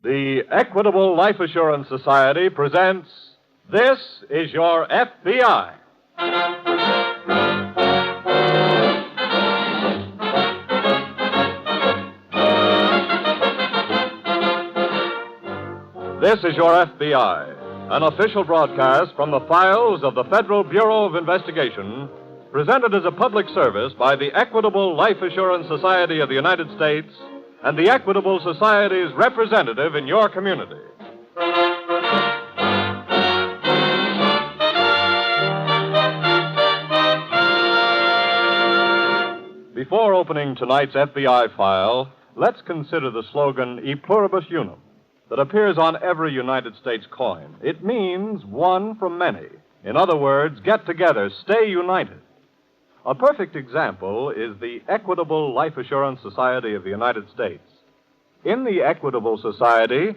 The Equitable Life Assurance Society presents This Is Your FBI. This is Your FBI, an official broadcast from the files of the Federal Bureau of Investigation, presented as a public service by the Equitable Life Assurance Society of the United States and the Equitable Society's representative in your community. Before opening tonight's FBI file, let's consider the slogan E Pluribus Unum that appears on every United States coin. It means one from many. In other words, get together, stay united. A perfect example is the Equitable Life Assurance Society of the United States. In the Equitable Society,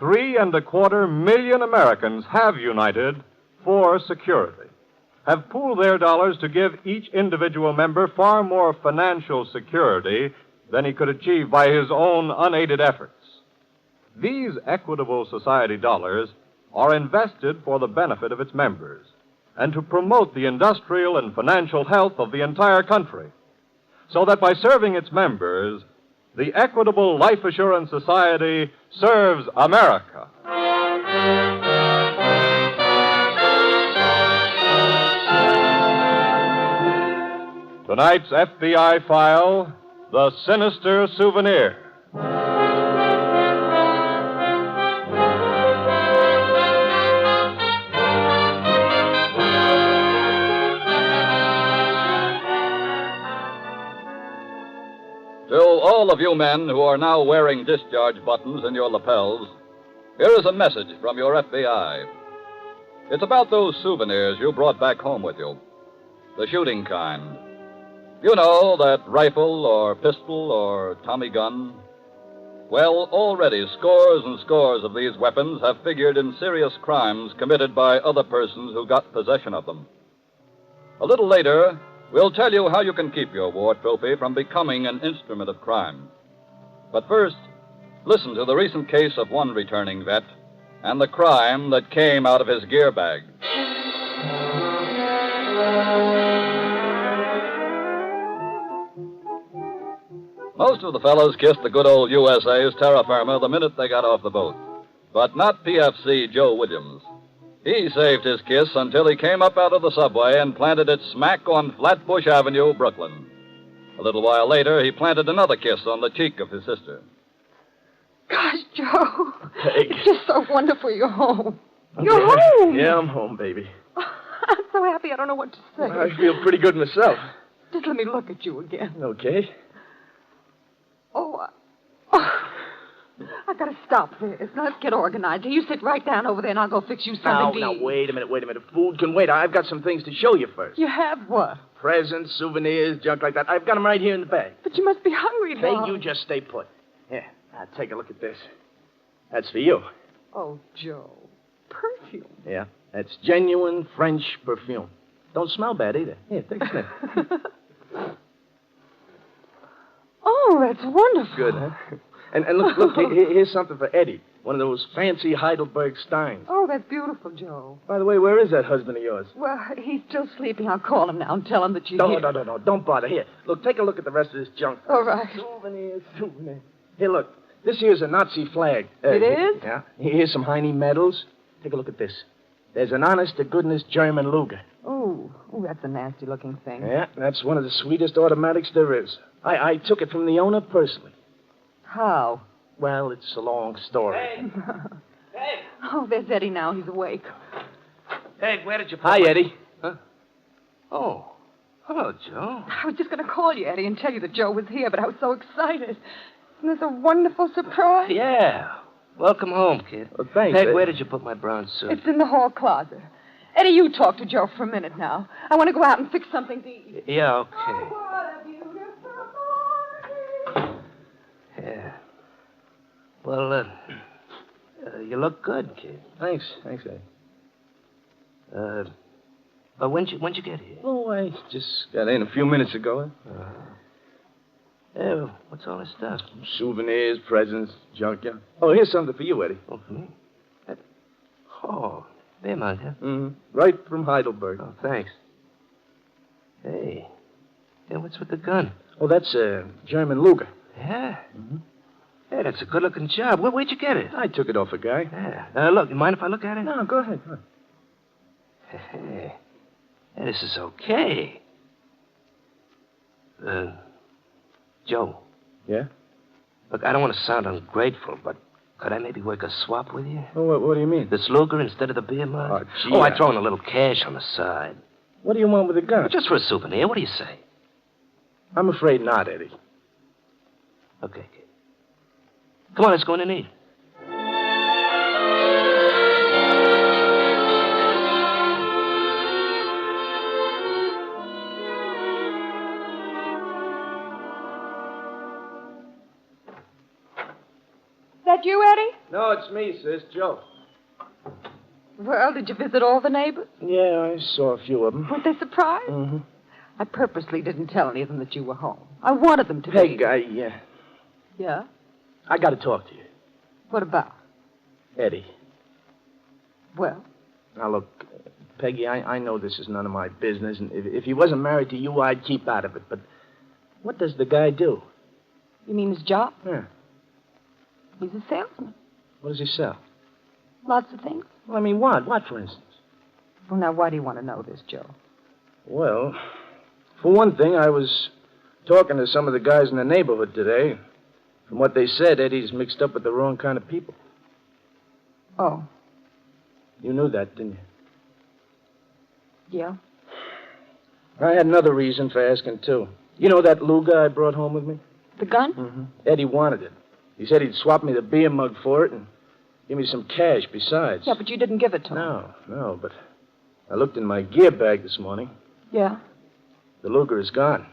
3.25 million Americans have united for security, have pooled their dollars to give each individual member far more financial security than he could achieve by his own unaided efforts. These Equitable Society dollars are invested for the benefit of its members and to promote the industrial and financial health of the entire country, so that by serving its members, the Equitable Life Assurance Society serves America. Tonight's FBI file, The Sinister Souvenir. To all of you men who are now wearing discharge buttons in your lapels, here is a message from your FBI. It's about those souvenirs you brought back home with you, the shooting kind. You know, that rifle or pistol or Tommy gun. Well, already scores and scores of these weapons have figured in serious crimes committed by other persons who got possession of them. A little later, we'll tell you how you can keep your war trophy from becoming an instrument of crime. But first, listen to the recent case of one returning vet and the crime that came out of his gear bag. Most of the fellows kissed the good old USA's terra firma the minute they got off the boat. But not PFC Joe Williams. He saved his kiss until he came up out of the subway and planted it smack on Flatbush Avenue, Brooklyn. A little while later, he planted another kiss on the cheek of his sister. Gosh, Joe. Hey. It's just so wonderful you're home. You're home. Yeah, I'm home, baby. I'm so happy I don't know what to say. I feel pretty good myself. Just let me look at you again. Okay. Oh, I gotta stop this. Now, let's get organized. You sit right down over there and I'll go fix you something to Now, eat. wait a minute. Food can wait. I've got some things to show you first. You have what? Presents, souvenirs, junk like that. I've got them right here in the bag. But you must be hungry, Hey, Don. you just stay put. Here, now take a look at this. That's for you. Oh, Joe. Perfume. Yeah, that's genuine French perfume. Don't smell bad either. Here, take a sniff. Oh, that's wonderful. Good, huh? And look, here's something for Eddie. One of those fancy Heidelberg Steins. Oh, that's beautiful, Joe. By the way, where is that husband of yours? Well, he's still sleeping. I'll call him now and tell him that you're here. No. Don't bother. Here, look, take a look at the rest of this junk. All right. Souvenirs. Here, look. This here's a Nazi flag. It is? Yeah. Here's some Heine medals. Take a look at this. There's an honest-to-goodness German Luger. Oh, that's a nasty-looking thing. Yeah, that's one of the sweetest automatics there is. I took it from the owner personally. How? Well, it's a long story. Hey! Oh, there's Eddie now. He's awake. Hey, where did you put Hi, my... Eddie. Huh? Oh. Hello, Joe. I was just going to call you, Eddie, and tell you that Joe was here, but I was so excited. Isn't this a wonderful surprise? Yeah. Welcome home, kid. Well, thanks, Hey, Eddie. where did you put my brown suit? It's in the hall closet. Eddie, you talk to Joe for a minute now. I want to go out and fix something to eat. Yeah, okay. Oh, what a beautiful morning. Yeah. Well, you look good, kid. Thanks, Eddie. But when'd you get here? Oh, I just got in a few minutes ago. Yeah, well, what's all this stuff? Souvenirs, presents, junk, yeah. Oh, here's something for you, Eddie. Oh, for me? Oh, beer mug, huh? Mm-hmm. Right from Heidelberg. Oh, thanks. Hey. Hey, what's with the gun? Oh, that's a German Luger. Yeah? Mm-hmm. Hey, that's a good-looking job. Where'd you get it? I took it off a guy. Yeah. Look, you mind if I look at it? No, go ahead. Hey, this is okay. Joe. Yeah? Look, I don't want to sound ungrateful, but could I maybe work a swap with you? Oh, what do you mean? This Luger instead of the beer mug? Oh, gee. I throw in a little cash on the side. What do you want with the gun? Just for a souvenir. What do you say? I'm afraid not, Eddie. Okay, kid. Come on, let's go in and eat. That you, Eddie? No, it's me, sis. Joe. Well, did you visit all the neighbors? Yeah, I saw a few of them. Weren't they surprised? Mm-hmm. I purposely didn't tell any of them that you were home. I wanted them to Peg, be. Yeah? Yeah? I got to talk to you. What about? Eddie. Well? Now, look, Peggy, I know this is none of my business, and if he wasn't married to you, I'd keep out of it, but what does the guy do? You mean his job? Yeah. He's a salesman. What does he sell? Lots of things. Well, I mean, what? What, for instance? Well, now, why do you want to know this, Joe? Well, for one thing, I was talking to some of the guys in the neighborhood today. From what they said, Eddie's mixed up with the wrong kind of people. Oh, You knew that, didn't you? yeah? I had another reason for asking, too. You know that Luger I brought home with me? The gun? Mm-hmm. Eddie wanted it. He said he'd swap me the beer mug for it and give me some cash besides. Yeah, but you didn't give it to him. No, but I looked in my gear bag this morning. Yeah? The Luger is gone.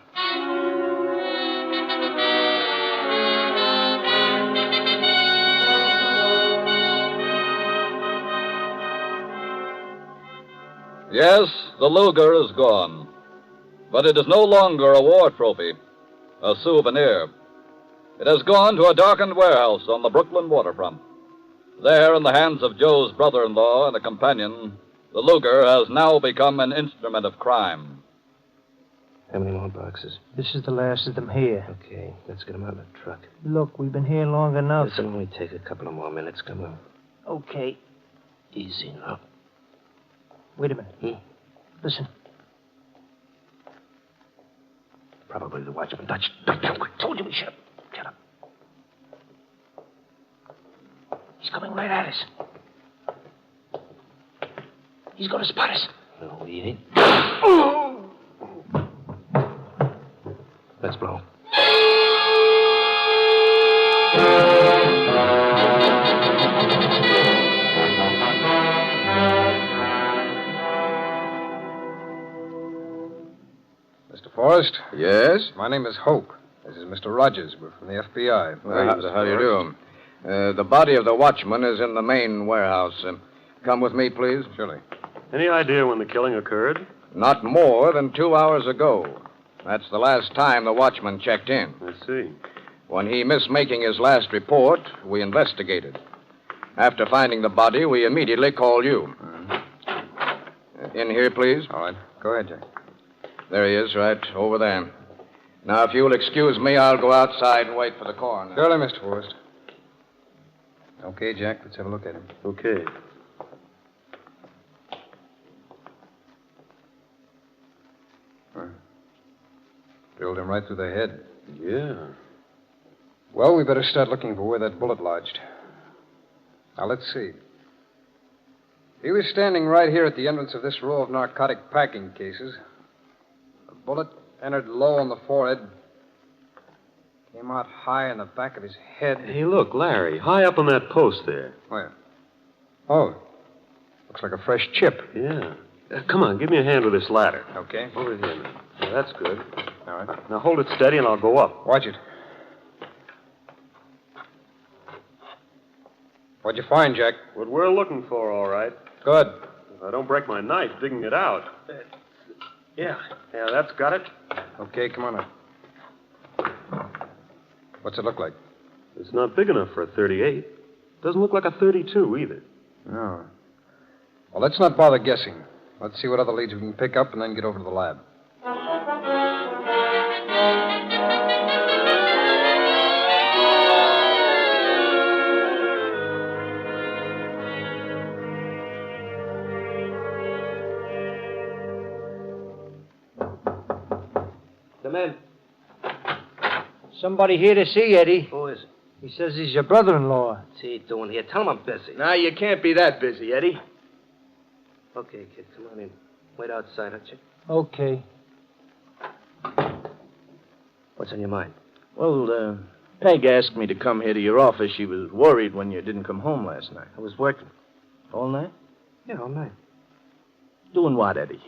Yes, the Luger is gone. But it is no longer a war trophy, a souvenir. It has gone to a darkened warehouse on the Brooklyn waterfront. There, in the hands of Joe's brother-in-law and a companion, the Luger has now become an instrument of crime. How many more boxes? This is the last of them here. Okay, let's get them out of the truck. Look, we've been here long enough. This'll only take a couple of more minutes. Come on. Okay. Easy now. Wait a minute. Listen. Probably the watchman. Dutch, quick. Told you we should. Get up. He's coming right at us. He's going to spot us. No, he ain't. Let's blow. Mr. Forrest? Yes? My name is Hope. This is Mr. Rogers. We're from the FBI. How do you do? The body of the watchman is in the main warehouse. Come with me, please. Surely. Any idea when the killing occurred? Not more than 2 hours ago. That's the last time the watchman checked in. I see. When he missed making his last report, we investigated. After finding the body, we immediately called you. In here, please. All right. Go ahead, Jack. There he is, right over there. Now, if you'll excuse me, I'll go outside and wait for the coroner. Surely, Mr. Forrest. Okay, Jack, let's have a look at him. Okay. Drilled him right through the head. Yeah. Well, we better start looking for where that bullet lodged. Now, let's see. He was standing right here at the entrance of this row of narcotic packing cases. The bullet entered low on the forehead, came out high in the back of his head. Hey, look, Larry, high up on that post there. Where? Oh, looks like a fresh chip. Yeah. Come on, give me a hand with this ladder. Okay. Over here now. Yeah, that's good. All right. Now hold it steady and I'll go up. Watch it. What'd you find, Jack? What we're looking for, all right. Good. If I don't break my knife digging it out. Yeah, that's got it. Okay, come on up. What's it look like? It's not big enough for a 38. Doesn't look like a 32 either. No. Well, let's not bother guessing. Let's see what other leads we can pick up and then get over to the lab. Come in. Somebody here to see Eddie. Who is it? He says he's your brother-in-law. What's he doing here? Tell him I'm busy. Now, you can't be that busy, Eddie. Okay, kid, come on in. Wait outside, aren't you? Okay. What's on your mind? Well, Peg asked me to come here to your office. She was worried when you didn't come home last night. I was working. All night? Yeah, all night. Doing what, Eddie?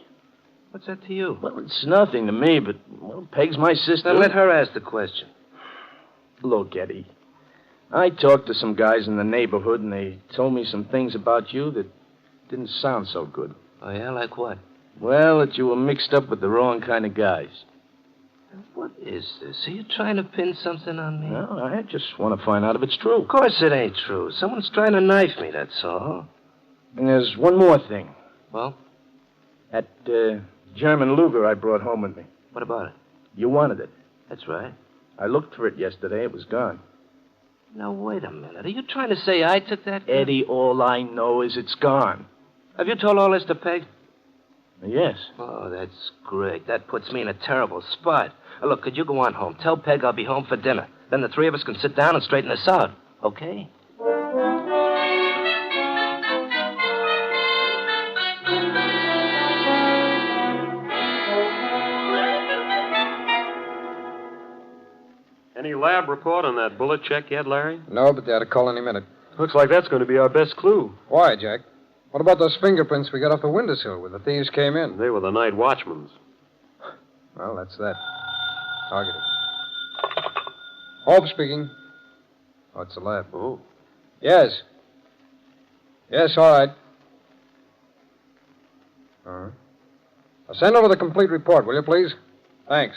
What's that to you? Well, it's nothing to me, but, well, Peg's my sister. Then let her ask the question. Look, Eddie, I talked to some guys in the neighborhood, and they told me some things about you that didn't sound so good. Oh, yeah? Like what? Well, that you were mixed up with the wrong kind of guys. What is this? Are you trying to pin something on me? No, I just want to find out if it's true. Of course it ain't true. Someone's trying to knife me, that's all. And there's one more thing. Well? That German Luger I brought home with me. What about it? You wanted it. That's right. I looked for it yesterday. It was gone. Now, wait a minute. Are you trying to say I took that gun? Eddie, all I know is it's gone. Have you told all this to Peg? Yes. Oh, that's great. That puts me in a terrible spot. Look, could you go on home? Tell Peg I'll be home for dinner. Then the three of us can sit down and straighten this out. Okay? Any lab report on that bullet check yet, Larry? No, but they ought to call any minute. Looks like that's going to be our best clue. Why, Jack? What about those fingerprints we got off the windowsill where the thieves came in? They were the night watchmen's. Well, that's that. Targeted. Hope speaking. Oh, it's the lab. Oh. Yes. Yes, all right. Now send over the complete report, will you, please? Thanks.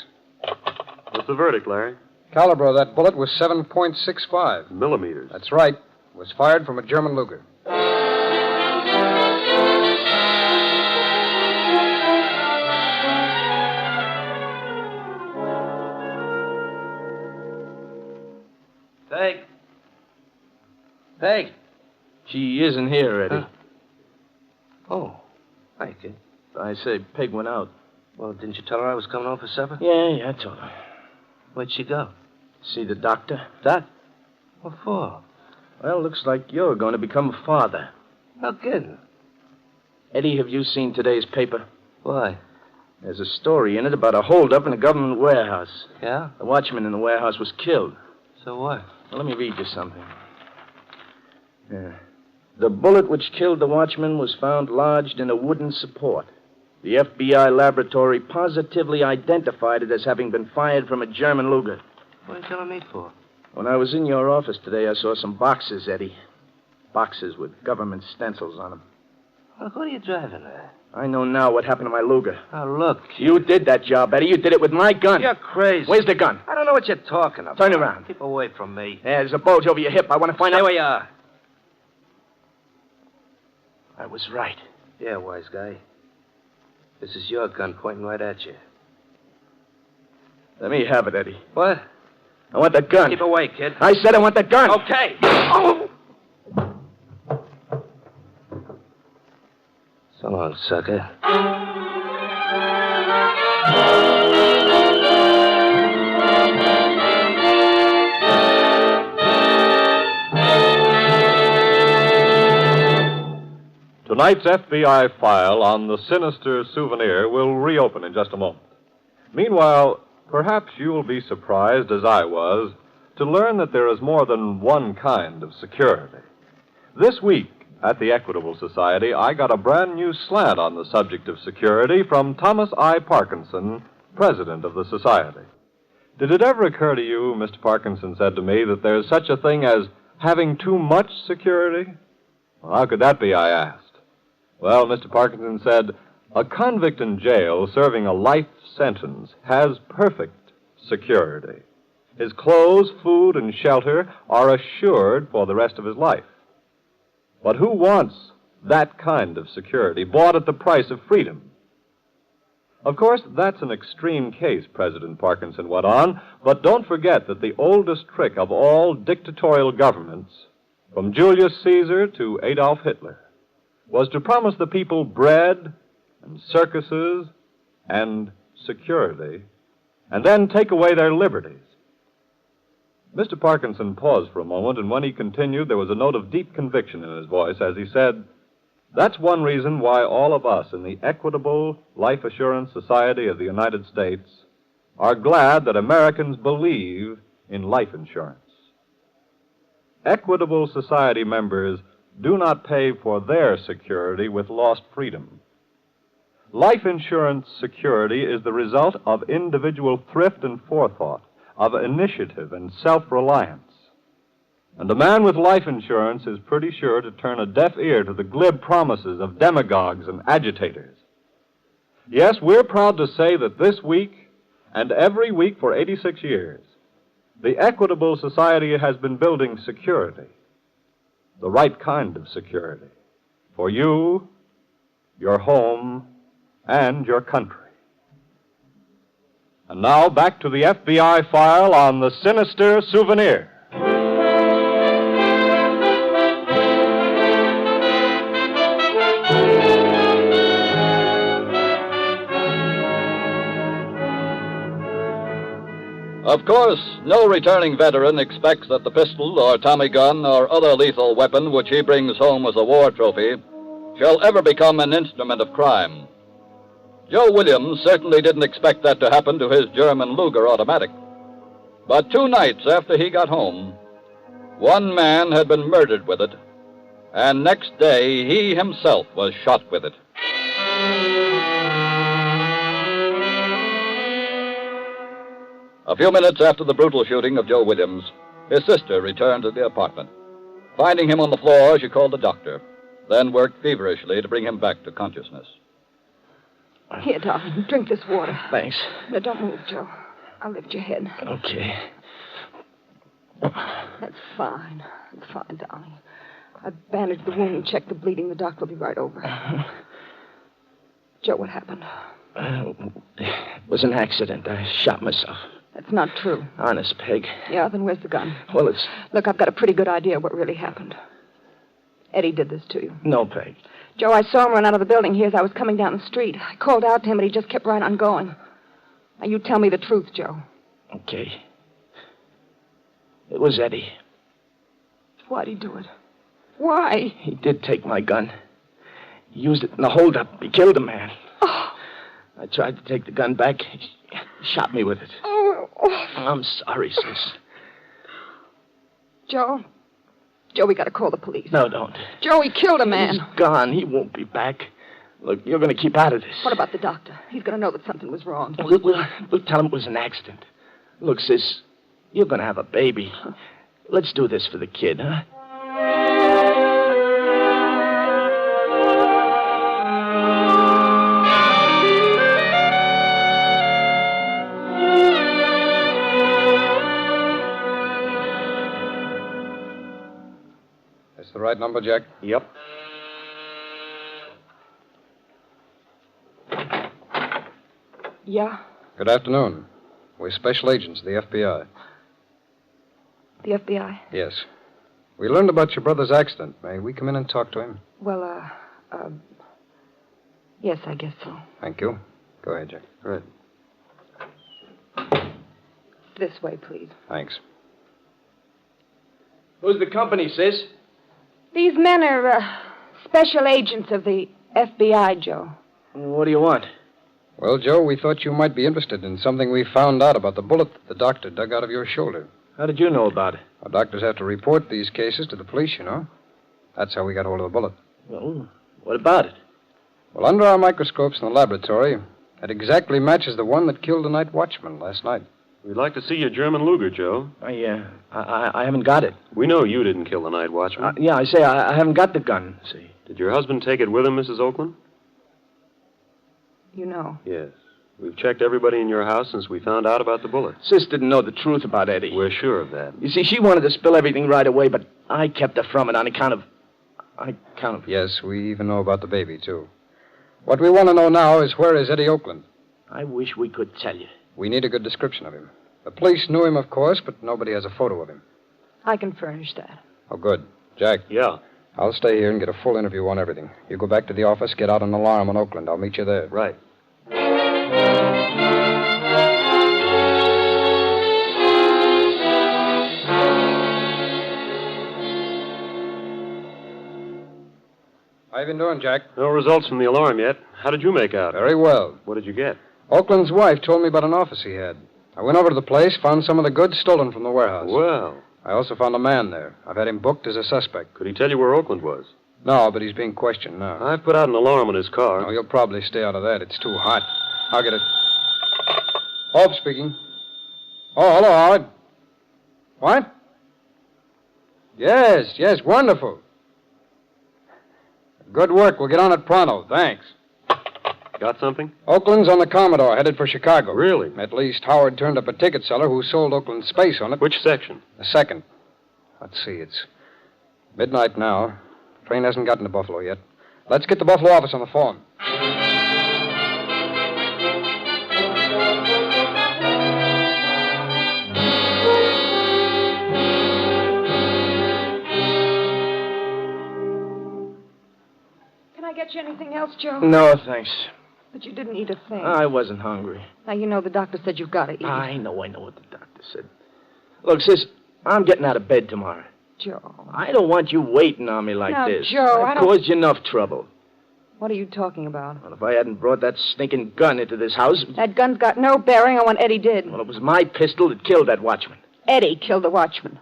What's the verdict, Larry? Caliber of that bullet was 7.65. Millimeters. That's right. It was fired from a German Luger. Peg. Peg. She isn't here, Eddie. Huh? Oh. Hi, kid. I say Peg went out. Well, didn't you tell her I was coming home for supper? Yeah, I told her. Where'd she go? See the doctor? Doc? What for? Well, looks like you're going to become a father. No kidding. Eddie, have you seen today's paper? Why? There's a story in it about a holdup in a government warehouse. Yeah? The watchman in the warehouse was killed. So what? Well, let me read you something. The bullet which killed the watchman was found lodged in a wooden support. The FBI laboratory positively identified it as having been fired from a German Luger. What are you telling me for? When I was in your office today, I saw some boxes, Eddie. Boxes with government stencils on them. Look, what are you driving at? I know now what happened to my Luger. Oh, look. You did that job, Eddie. You did it with my gun. You're crazy. Where's the gun? I don't know what you're talking about. Turn around. Keep away from me. Yeah, there's a bulge over your hip. I want to find Stay out. where you are. I was right. Yeah, wise guy. This is your gun pointing right at you. Let me have it, Eddie. What? I want the gun. Keep away, kid. I said I want the gun. Okay. Oh! So long, sucker. Tonight's FBI file on the Sinister Souvenir will reopen in just a moment. Meanwhile, perhaps you will be surprised, as I was, to learn that there is more than one kind of security. This week, at the Equitable Society, I got a brand new slant on the subject of security from Thomas I. Parkinson, president of the Society. Did it ever occur to you, Mr. Parkinson said to me, that there's such a thing as having too much security? Well, how could that be, I asked. Well, Mr. Parkinson said, a convict in jail serving a life sentence has perfect security. His clothes, food, and shelter are assured for the rest of his life. But who wants that kind of security bought at the price of freedom? Of course, that's an extreme case, President Parkinson went on, but don't forget that the oldest trick of all dictatorial governments, from Julius Caesar to Adolf Hitler, was to promise the people bread and circuses and security, and then take away their liberties. Mr. Parkinson paused for a moment, and when he continued, there was a note of deep conviction in his voice as he said, "That's one reason why all of us in the Equitable Life Assurance Society of the United States are glad that Americans believe in life insurance. Equitable Society members do not pay for their security with lost freedom. Life insurance security is the result of individual thrift and forethought, of initiative and self-reliance. And a man with life insurance is pretty sure to turn a deaf ear to the glib promises of demagogues and agitators. Yes, we're proud to say that this week and every week for 86 years, the Equitable Society has been building security, the right kind of security, for you, your home, and your country. And now back to the FBI file on the Sinister Souvenir. Of course, no returning veteran expects that the pistol or Tommy gun or other lethal weapon which he brings home as a war trophy shall ever become an instrument of crime. Joe Williams certainly didn't expect that to happen to his German Luger automatic. But 2 nights after he got home, one man had been murdered with it, and next day he himself was shot with it. A few minutes after the brutal shooting of Joe Williams, his sister returned to the apartment. Finding him on the floor, she called the doctor, then worked feverishly to bring him back to consciousness. Here, darling, drink this water. Thanks. No, don't move, Joe. I'll lift your head. Okay. That's fine. That's fine, darling. I've bandaged the wound and checked the bleeding. The doctor will be right over. Joe, what happened? It was an accident. I shot myself. That's not true. Honest, Peg. Yeah, then where's the gun? Well, it's... Look, I've got a pretty good idea what really happened. Eddie did this to you. No, Peg. Joe, I saw him run out of the building here as I was coming down the street. I called out to him, but he just kept right on going. Now, you tell me the truth, Joe. Okay. It was Eddie. Why'd he do it? Why? He did take my gun. He used it in the holdup. He killed a man. Oh. I tried to take the gun back. He shot me with it. Oh. I'm sorry, sis. Joe, we gotta call the police. No, don't. Joe, he killed a man. He's gone. He won't be back. Look, you're going to keep out of this. What about the doctor? He's gonna know that something was wrong. We'll tell him it was an accident. Look, sis, you're going to have a baby. Let's do this for the kid, huh? That's the right number, Jack? Yep. Yeah? Good afternoon. We're special agents of the FBI. The FBI? Yes. We learned about your brother's accident. May we come in and talk to him? Well, yes, I guess so. Thank you. Go ahead, Jack. Right. This way, please. Thanks. Who's the company, sis? These men are, special agents of the FBI, Joe. What do you want? Well, Joe, we thought you might be interested in something we found out about the bullet that the doctor dug out of your shoulder. How did you know about it? Our doctors have to report these cases to the police, you know. That's how we got hold of the bullet. Well, what about it? Well, under our microscopes in the laboratory, it exactly matches the one that killed the night watchman last night. We'd like to see your German Luger, Joe. I haven't got it. We know you didn't kill the night watchman. Yeah, I say I haven't got the gun, see. Did your husband take it with him, Mrs. Oakland? You know. Yes. We've checked everybody in your house since we found out about the bullet. Sis didn't know the truth about Eddie. We're sure of that. You see, she wanted to spill everything right away, but I kept her from it on account of... Yes, we even know about the baby, too. What we want to know now is where is Eddie Oakland? I wish we could tell you. We need a good description of him. The police knew him, of course, but nobody has a photo of him. I can furnish that. Oh, good. Jack. Yeah. I'll stay here and get a full interview on everything. You go back to the office, get out an alarm on Oakland. I'll meet you there. Right. How you been doing, Jack? No results from the alarm yet. How did you make out? Very well. What did you get? Oakland's wife told me about an office he had. I went over to the place, found some of the goods stolen from the warehouse. Well. I also found a man there. I've had him booked as a suspect. Could he tell you where Oakland was? No, but he's being questioned now. I've put out an alarm on his car. No, he'll probably stay out of that. It's too hot. I'll get it. Hope speaking. Oh, hello, Howard. What? Yes, wonderful. Good work. We'll get on it pronto. Thanks. Got something? Oakland's on the Commodore, headed for Chicago. Really? At least Howard turned up a ticket seller who sold Oakland space on it. Which section? The second. Let's see, it's midnight now. Train hasn't gotten to Buffalo yet. Let's get the Buffalo office on the phone. Can I get you anything else, Joe? No, thanks. But you didn't eat a thing. I wasn't hungry. Now, you know the doctor said you've got to eat. I know what the doctor said. Look, sis, I'm getting out of bed tomorrow. Joe. I don't want you waiting on me like Now, this. Joe, I I've don't... caused you enough trouble. What are you talking about? Well, if I hadn't brought that stinking gun into this house... That gun's got no bearing on what Eddie did. Well, it was my pistol that killed that watchman. Eddie killed the watchman.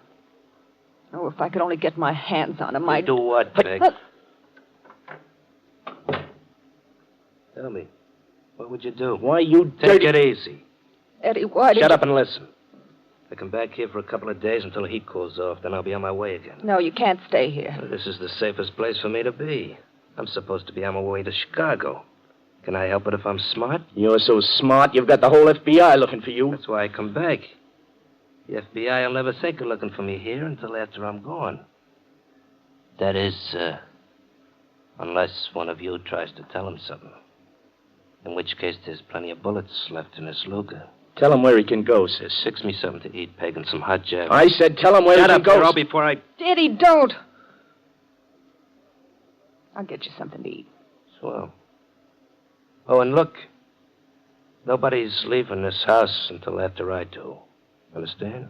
Oh, if I could only get my hands on him, I'd... Do what, Peg? Look, Tell me. What would you do? Why, you Take dirty... it easy. Eddie, why did Shut you... up and listen. I come back here for a couple of days until the heat cools off. Then I'll be on my way again. No, you can't stay here. Well, this is the safest place for me to be. I'm supposed to be on my way to Chicago. Can I help it if I'm smart? You're so smart, you've got the whole FBI looking for you. That's why I come back. The FBI will never think of looking for me here until after I'm gone. That is, unless one of you tries to tell him something. In which case, there's plenty of bullets left in this Luger. Tell him where he can go, sis. Fix me something to eat, Peg, and some hot jam. I said tell him where he Shut can up, go. Carol, before I... Eddie, don't. I'll get you something to eat. Swell. Oh, and look. Nobody's leaving this house until after I do. Understand?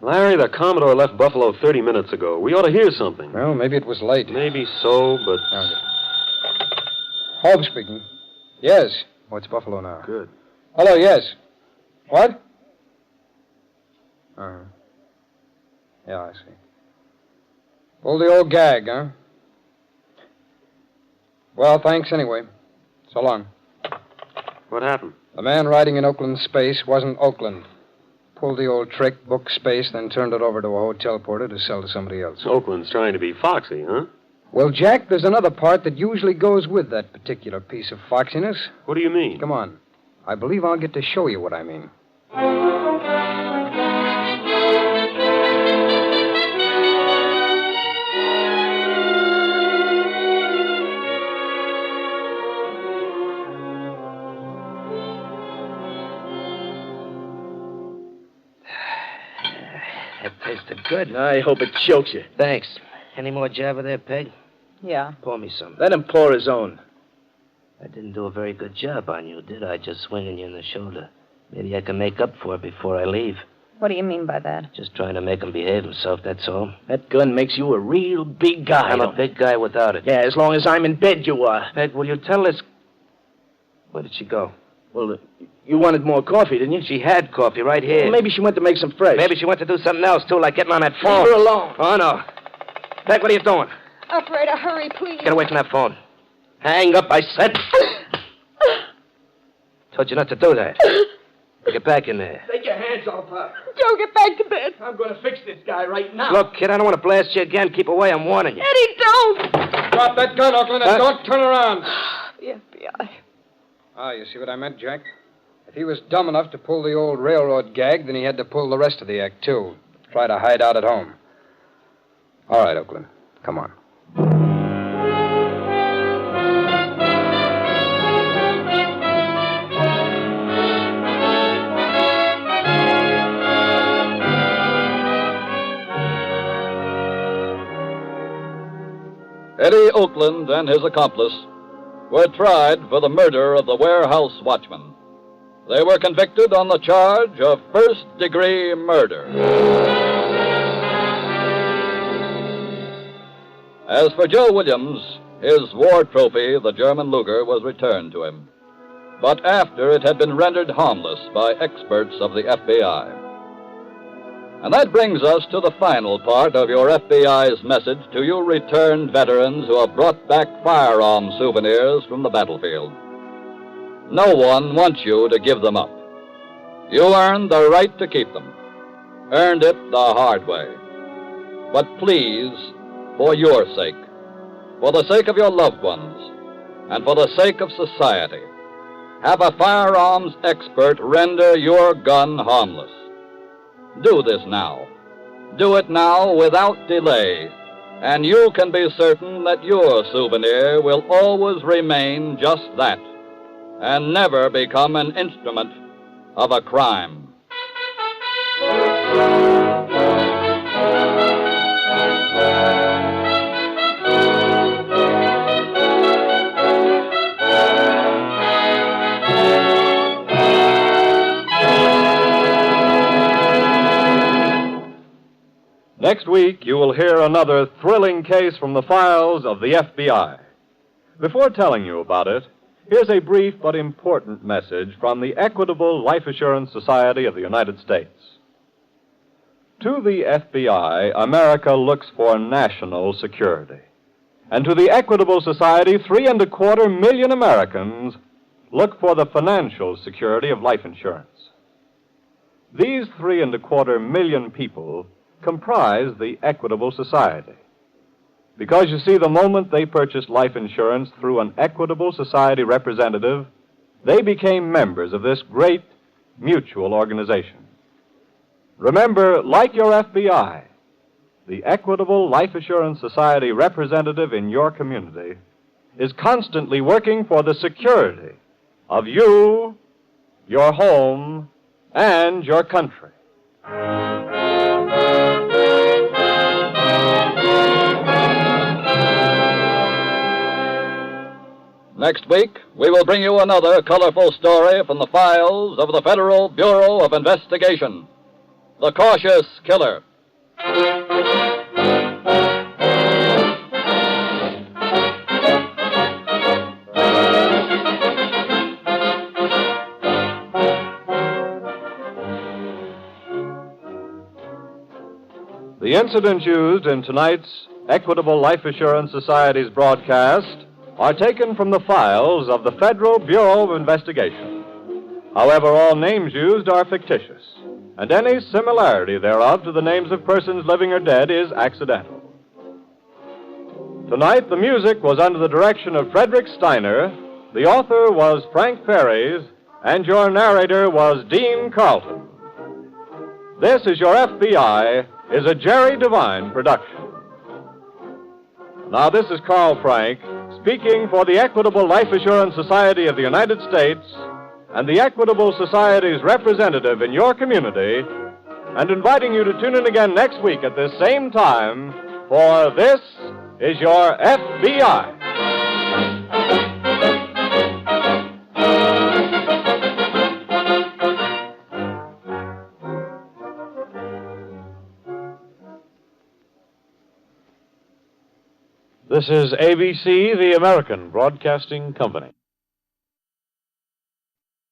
Larry, the Commodore left Buffalo 30 minutes ago. We ought to hear something. Well, maybe it was late. Maybe so, but... Hope speaking. Yes. Oh, it's Buffalo now. Good. Hello, yes. What? Uh-huh. Yeah, I see. Pull the old gag, huh? Well, thanks anyway. So long. What happened? The man riding in Oakland space wasn't Oakland. Pulled the old trick, booked space, then turned it over to a hotel porter to sell to somebody else. Oakland's trying to be foxy, huh? Well, Jack, there's another part that usually goes with that particular piece of foxiness. What do you mean? Come on. I believe I'll get to show you what I mean. That tasted good. I hope it chokes you. Thanks. Any more Java there, Peg? Yeah. Pour me some. Let him pour his own. I didn't do a very good job on you, did I? Just swinging you in the shoulder. Maybe I can make up for it before I leave. What do you mean by that? Just trying to make him behave himself, that's all. That gun makes you a real big guy. I'm a big guy without it. Yeah, as long as I'm in bed, you are. Peg, will you tell this... Where did she go? Well, you wanted more coffee, didn't you? She had coffee right here. Well, maybe she went to make some fresh. Maybe she went to do something else, too, like getting on that phone. Leave her alone. Oh, no. Peg, what are you doing? Operator, hurry, please. Get away from that phone. Hang up, I said. Told you not to do that. Get back in there. Take your hands off her. Joe, get back to bed. I'm going to fix this guy right now. Look, kid, I don't want to blast you again. Keep away, I'm warning you. Eddie, don't. Drop that gun, Oakland, and don't turn around. The FBI. Ah, you see what I meant, Jack? If he was dumb enough to pull the old railroad gag, then he had to pull the rest of the act, too. Try to hide out at home. All right, Oakland. Come on. Eddie Oakland and his accomplice were tried for the murder of the warehouse watchman. They were convicted on the charge of first-degree murder. As for Joe Williams, his war trophy, the German Luger, was returned to him, but after it had been rendered harmless by experts of the FBI. And that brings us to the final part of your FBI's message to you returned veterans who have brought back firearm souvenirs from the battlefield. No one wants you to give them up. You earned the right to keep them. Earned it the hard way. But please, for your sake, for the sake of your loved ones, and for the sake of society, have a firearms expert render your gun harmless. Do this now. Do it now without delay, and you can be certain that your souvenir will always remain just that, and never become an instrument of a crime. Next week, you will hear another thrilling case from the files of the FBI. Before telling you about it, here's a brief but important message from the Equitable Life Assurance Society of the United States. To the FBI, America looks for national security. And to the Equitable Society, 3.25 million Americans look for the financial security of life insurance. These 3.25 million people comprise the Equitable Society. Because, you see, the moment they purchased life insurance through an Equitable Society representative, they became members of this great mutual organization. Remember, like your FBI, the Equitable Life Assurance Society representative in your community is constantly working for the security of you, your home, and your country. Next week, we will bring you another colorful story from the files of the Federal Bureau of Investigation, The Cautious Killer. The incidents used in tonight's Equitable Life Assurance Society's broadcast are taken from the files of the Federal Bureau of Investigation. However, all names used are fictitious, and any similarity thereof to the names of persons living or dead is accidental. Tonight, the music was under the direction of Frederick Steiner, the author was Frank Perry's, and your narrator was Dean Carlton. This is Your FBI is a Jerry Devine production. Now, this is Carl Frank, speaking for the Equitable Life Assurance Society of the United States and the Equitable Society's representative in your community, and inviting you to tune in again next week at this same time for This is Your FBI. This is ABC, the American Broadcasting Company.